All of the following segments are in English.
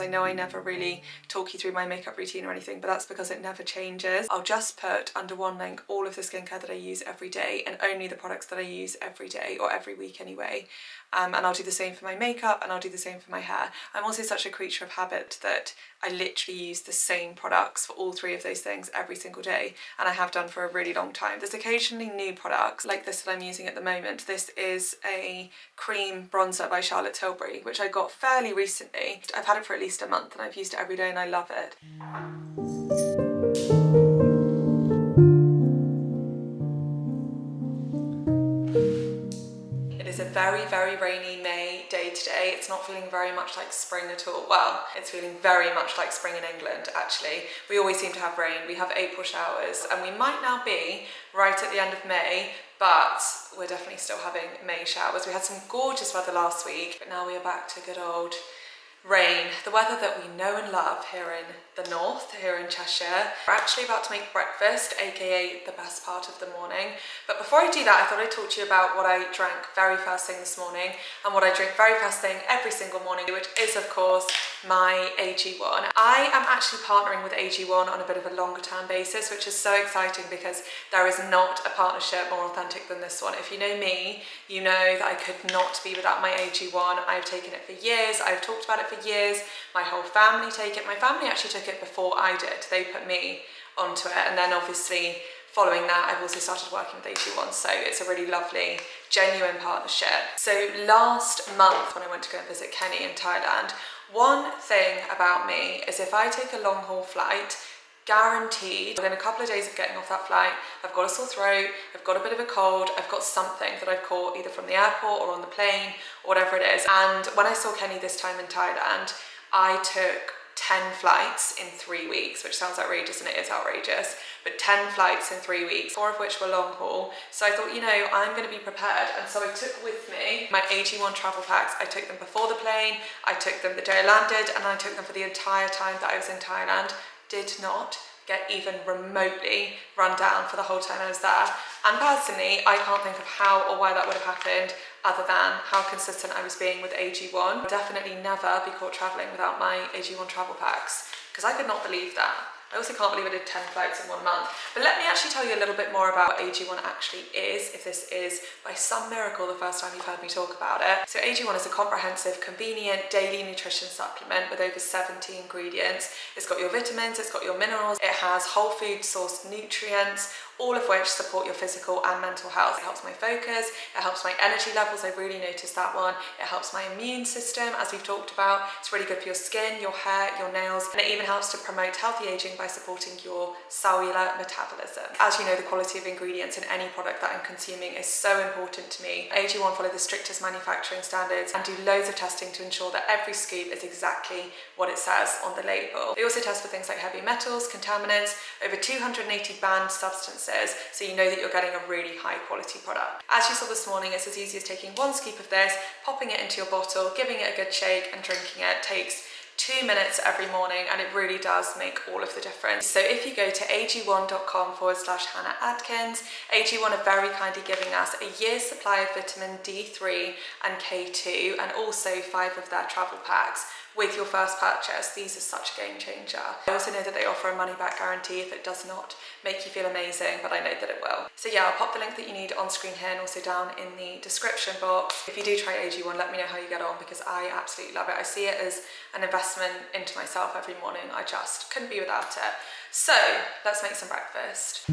I know I never really talk you through my makeup routine or anything, but that's because it never changes. I'll just put under one link all of the skincare that I use every day and only the products that I use every day or every week anyway. And I'll do the same for my makeup and I'll do the same for my hair. I'm also such a creature of habit that I literally use the same products for all three of those things every single day, and I have done for a really long time. There's occasionally new products like this that I'm using at the moment. This is a cream bronzer by Charlotte Tilbury, which I got fairly recently. I've had it for at least a month and I've used it every day and I love it. It is a very, very rainy May day today. It's not feeling very much like spring at all. Well, it's feeling very much like spring in England, actually. We always seem to have rain. We have April showers, and we might now be right at the end of May, but we're definitely still having May showers. We had some gorgeous weather last week, but now we are back to good old rain, the weather that we know and love here in the north, here in Cheshire. We're actually about to make breakfast, aka the best part of the morning. But before I do that, I thought I'd talk to you about what I drank very first thing this morning and what I drink very first thing every single morning, which is of course my AG1. I am actually partnering with AG1 on a bit of a longer term basis, which is so exciting because there is not a partnership more authentic than this one. If you know me, you know that I could not be without my AG1. I've taken it for years, I've talked about it for years, my whole family take it. My family actually took it before I did. They put me onto it, and then obviously following that I've also started working with AG1, so it's a really lovely, genuine partnership. So last month when I went to go and visit Kenny in Thailand, one thing about me is if I take a long haul flight, guaranteed within a couple of days of getting off that flight, I've got a sore throat, I've got a bit of a cold, I've got something that I've caught either from the airport or on the plane or whatever it is. And when I saw Kenny this time in Thailand, I took 10 flights in 3 weeks, which sounds outrageous, and it is outrageous, but 10 flights in 3 weeks, 4 of which were long haul. So I thought, you know, I'm going to be prepared, and so I took with me my AG1 travel packs. I took them before the plane, I took them the day I landed, and I took them for the entire time that I was in Thailand. Did not get even remotely run down for the whole time I was there. And personally, I can't think of how or why that would have happened other than how consistent I was being with AG1. I'll definitely never be caught traveling without my AG1 travel packs, because I could not believe that. I also can't believe I did 10 flights in 1 month. But let me actually tell you a little bit more about what AG1 actually is, if this is by some miracle the first time you've heard me talk about it. So AG1 is a comprehensive, convenient daily nutrition supplement with over 70 ingredients. It's got your vitamins, it's got your minerals, it has whole food sourced nutrients, all of which support your physical and mental health. It helps my focus, it helps my energy levels, I really noticed that one. It helps my immune system, as we've talked about. It's really good for your skin, your hair, your nails, and it even helps to promote healthy aging by supporting your cellular metabolism. As you know, the quality of ingredients in any product that I'm consuming is so important to me. AG1 follow the strictest manufacturing standards and do loads of testing to ensure that every scoop is exactly what it says on the label. They also test for things like heavy metals, contaminants, over 280 banned substances, so you know that you're getting a really high quality product. As you saw this morning, it's as easy as taking 1 scoop of this, popping it into your bottle, giving it a good shake and drinking it. It takes 2 minutes every morning, and it really does make all of the difference. So if you go to ag1.com/Hannah Adkins, AG1 are very kindly giving us a year's supply of vitamin D3 and K2, and also 5 of their travel packs with your first purchase. These are such a game changer. I also know that they offer a money back guarantee if it does not make you feel amazing, but I know that it will. So yeah, I'll pop the link that you need on screen here and also down in the description box. If you do try AG1, let me know how you get on, because I absolutely love it. I see it as an investment into myself every morning. I just couldn't be without it. So let's make some breakfast.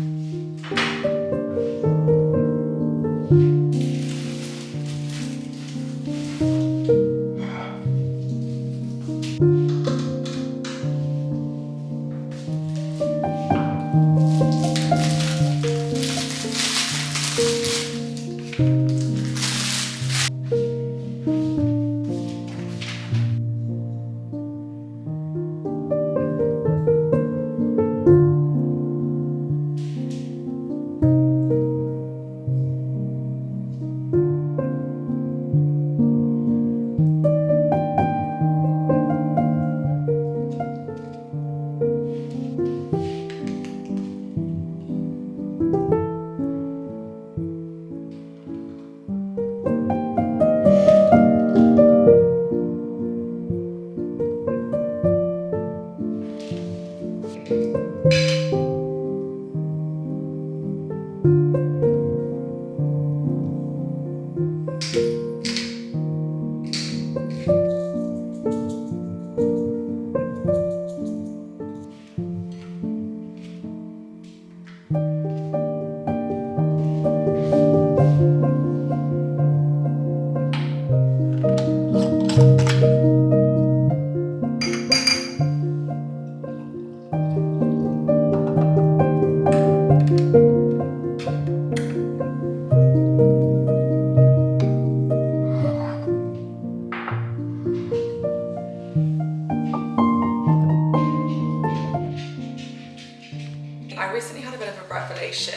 I recently had a bit of a revelation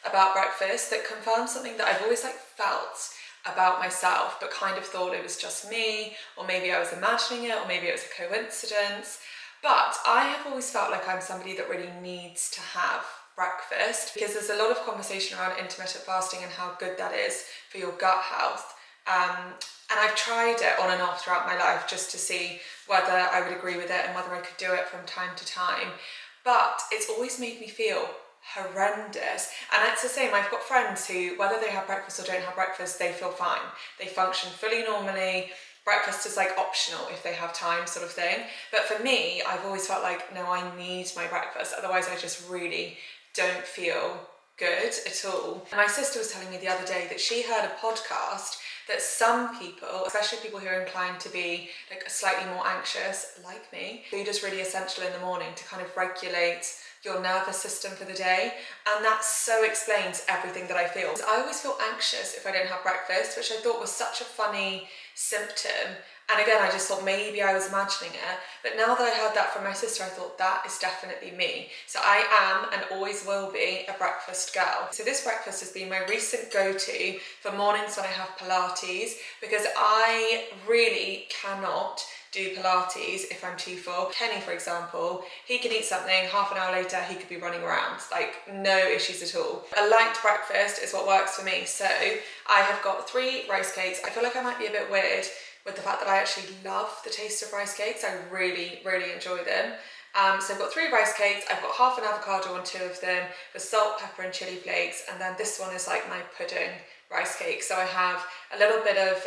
about breakfast that confirmed something that I've always felt about myself, but kind of thought it was just me, or maybe I was imagining it, or maybe it was a coincidence. But I have always felt like I'm somebody that really needs to have breakfast, because there's a lot of conversation around intermittent fasting and how good that is for your gut health. And I've tried it on and off throughout my life just to see whether I would agree with it and whether I could do it from time to time. But it's always made me feel horrendous. And it's the same, I've got friends who, whether they have breakfast or don't have breakfast, they feel fine. They function fully normally. Breakfast is optional if they have time, sort of thing. But for me, I've always felt like, no, I need my breakfast. Otherwise, I just really don't feel good at all. And my sister was telling me the other day that she heard a podcast that some people, especially people who are inclined to be slightly more anxious, like me, food is really essential in the morning to kind of regulate your nervous system for the day, and that so explains everything that I feel. I always feel anxious if I don't have breakfast, which I thought was such a funny symptom. And again, I just thought maybe I was imagining it. But now that I heard that from my sister, I thought that is definitely me. So I am and always will be a breakfast girl. So this breakfast has been my recent go-to for mornings when I have Pilates, because I really cannot do Pilates if I'm too full. Kenny, for example, he can eat something, half an hour later he could be running around, no issues at all. A light breakfast is what works for me. So I have got 3 rice cakes. I feel like I might be a bit weird with the fact that I actually love the taste of rice cakes. I really, really enjoy them. So I've got 3 rice cakes, I've got half an avocado on 2 of them with salt, pepper and chili flakes, and then this one is my pudding rice cake. So I have a little bit of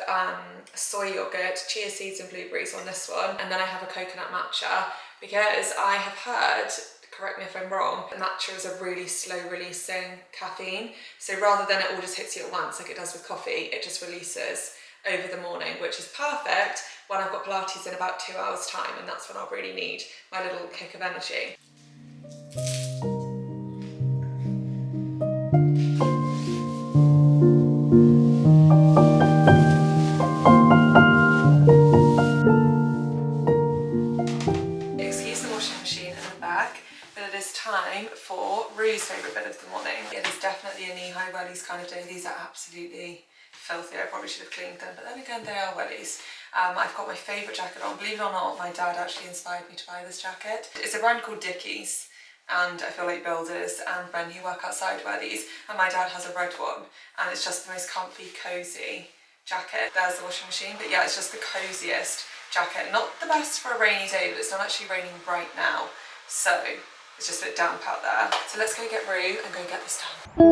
soy yogurt, chia seeds and blueberries on this one, and then I have a coconut matcha, because I have heard, correct me if I'm wrong, matcha is a really slow releasing caffeine. So rather than it all just hits you at once like it does with coffee, it just releases over the morning, which is perfect when I've got Pilates in about 2 hours time, and that's when I'll really need my little kick of energy. Excuse the washing machine in the back, but it is time for Rue's favourite bit of the morning. It is definitely a knee-high wellies kind of day. These are absolutely filthy. I probably should have cleaned them, but then again, they are wellies. I've got my favourite jacket on. Believe it or not, my dad actually inspired me to buy this jacket. It's a brand called Dickies, and I feel like builders and men who work outside wear these, and my dad has a red one, and it's just the most comfy, cosy jacket. There's the washing machine, but yeah, it's just the coziest jacket. Not the best for a rainy day, but it's not actually raining right now, so it's just a bit damp out there. So let's go get Rue and go get this done.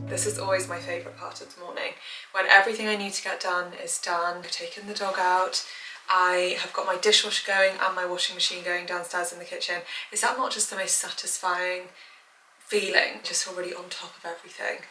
This is always my favourite part of the morning, when everything I need to get done is done. I've taken the dog out, I have got my dishwasher going and my washing machine going downstairs in the kitchen. Is that not just the most satisfying feeling, just already on top of everything?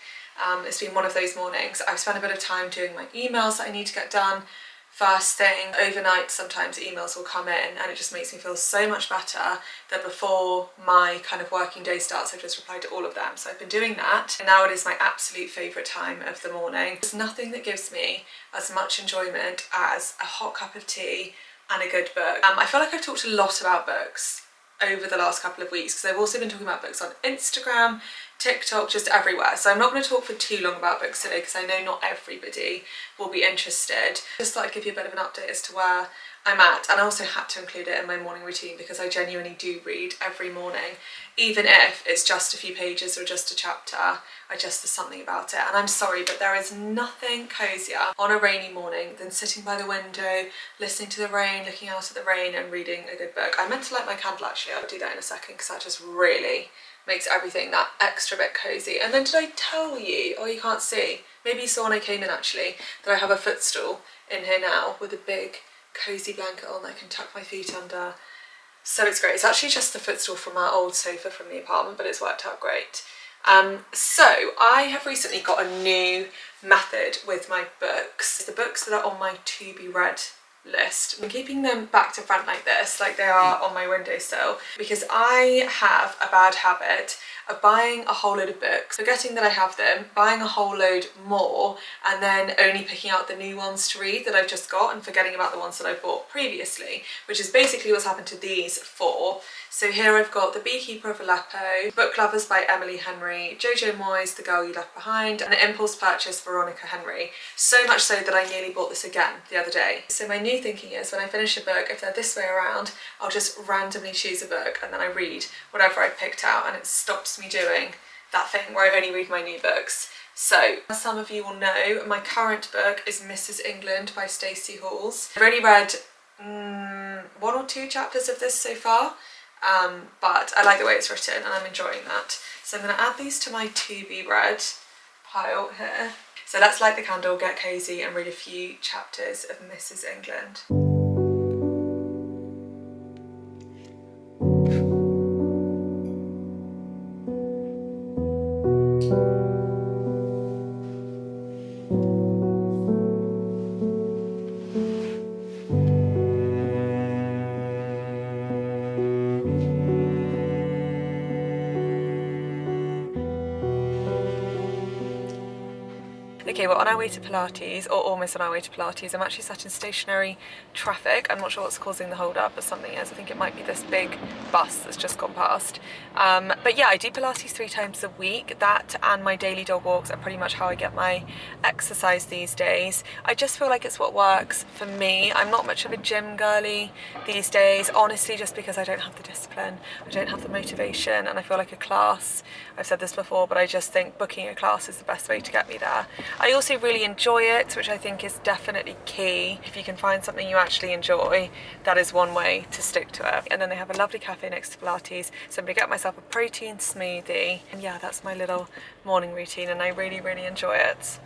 It's been one of those mornings. I've spent a bit of time doing my emails that I need to get done first thing. Overnight sometimes emails will come in and it just makes me feel so much better that before my kind of working day starts I've just replied to all of them. So I've been doing that, and now it is my absolute favourite time of the morning. There's nothing that gives me as much enjoyment as a hot cup of tea and a good book. I feel like I've talked a lot about books over the last couple of weeks because I've also been talking about books on Instagram, TikTok, just everywhere. So I'm not going to talk for too long about books today because I know not everybody will be interested. Just thought I'd give you a bit of an update as to where I'm at, and I also had to include it in my morning routine because I genuinely do read every morning, even if it's just a few pages or just a chapter. There's something about it, and I'm sorry, but there is nothing cozier on a rainy morning than sitting by the window, listening to the rain, looking out at the rain and reading a good book. I meant to light my candle actually, I'll do that in a second because that just really makes everything that extra bit cozy. And then did I tell you, oh you can't see, maybe you saw when I came in actually, that I have a footstool in here now with a big cozy blanket on that I can tuck my feet under. So it's great. It's actually just the footstool from our old sofa from the apartment, but it's worked out great. So I have recently got a new method with my books. The books that are on my to be read list. I'm keeping them back to front like this, like they are on my windowsill, because I have a bad habit of buying a whole load of books, forgetting that I have them, buying a whole load more, and then only picking out the new ones to read that I've just got and forgetting about the ones that I bought previously, which is basically what's happened to these four. So here I've got The Beekeeper of Aleppo, Book Lovers by Emily Henry, Jojo Moyes, The Girl You Left Behind, and the Impulse Purchase, Veronica Henry. So much so that I nearly bought this again the other day. So my new thinking is when I finish a book, if they're this way around, I'll just randomly choose a book and then I read whatever I picked out, and it stops me doing that thing where I only read my new books. So, as some of you will know, my current book is Mrs. England by Stacey Halls. I've only read 1 or 2 chapters of this so far, but I like the way it's written and I'm enjoying that. So I'm going to add these to my to be read pile here. So let's light the candle, get cozy and read a few chapters of Mrs. England. Okay, we're on our way to Pilates, or almost on our way to Pilates. I'm actually sat in stationary traffic. I'm not sure what's causing the hold up, but something is. I think it might be this big bus that's just gone past. But yeah, I do Pilates 3 times a week. That and my daily dog walks are pretty much how I get my exercise these days. I just feel like it's what works for me. I'm not much of a gym girly these days, honestly, just because I don't have the discipline, I don't have the motivation, and I feel like a class, I've said this before, but I just think booking a class is the best way to get me there. I also really enjoy it, which I think is definitely key. If you can find something you actually enjoy, that is one way to stick to it. And then they have a lovely cafe next to Pilates, so I'm gonna get myself a protein smoothie. And yeah, that's my little morning routine and I really, really enjoy it.